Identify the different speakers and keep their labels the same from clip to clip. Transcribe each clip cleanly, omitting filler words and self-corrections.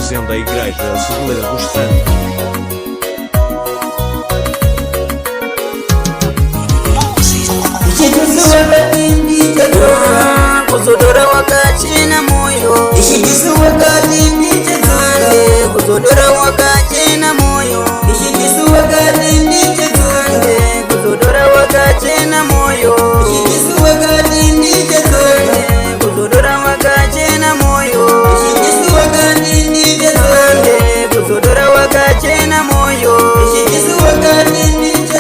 Speaker 1: Aposento da Igreja Assembleia dos Santos.
Speaker 2: Kuzodora wakati na moyo,
Speaker 3: ishikisu wakati ndiche
Speaker 2: ande kuzodora wakati na moyo,
Speaker 3: ishikisu wakati ndiche
Speaker 2: ande kuzodora wakati na moyo,
Speaker 3: ishikisu wakati ndiche
Speaker 2: ande kuzodora wakati na moyo,
Speaker 3: ishikisu wakati ndiche
Speaker 2: ande kuzodora wakati na moyo,
Speaker 3: ishikisu wakati ndiche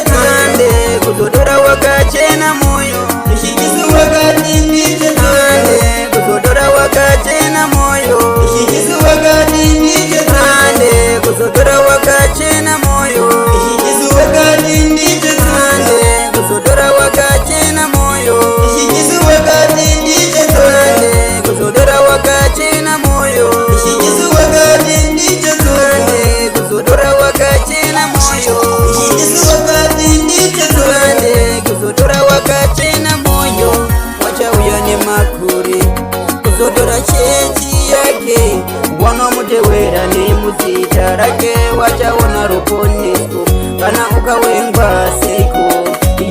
Speaker 2: ande kuzodora wakati na moyo,
Speaker 3: ishikisu wakati ndiche
Speaker 2: ande kuzodora wakati na moyo,
Speaker 3: ishikisu wakati ndiche
Speaker 2: ande kuzodora wakati na moyo,
Speaker 3: ishikisu wakati ndiche
Speaker 2: ande kuzodora wakati na moyo,
Speaker 3: ishikisu wakati ndiche
Speaker 2: ande kuzodora wakati na moyo,
Speaker 3: ishikisu wakati ndiche
Speaker 2: ande kuzodora wakati na moyo,
Speaker 3: ishikisu wakati ndiche
Speaker 2: ande kuzodora wakati na moyo. Wacha uyane makuri kuzodora chechi yake wanomutewera ni muzita rake. Wacha ona roponesko kana ukawengwa seiko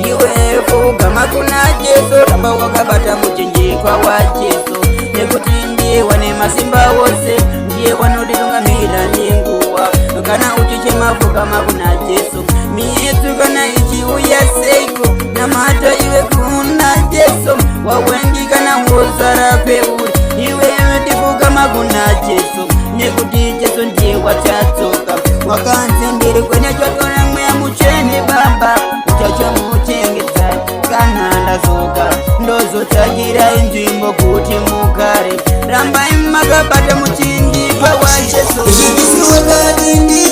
Speaker 2: iwe fugama kuna Jesu ramba wakabata muchinjikwa wa Jesu nekuti ndiye wane masimba wose ndiye wanodilungamira ninguwa kana uchichema fugama kuna Jesu miyetu kana ichiuya seiko na mata iwe kuna Jesu wawengi kana hozara peuri iwe tifugama kuna Jesu nekuti Jesu ndiye watatoka wakanze ndiri kwenye chotora mweya muchene baba uchacho muchengeta kana ndazoka ndozotagira inzvimbo kuti mugare rambai makabata muchinjikwa wa Jesu
Speaker 3: ishikisu wakati ndiche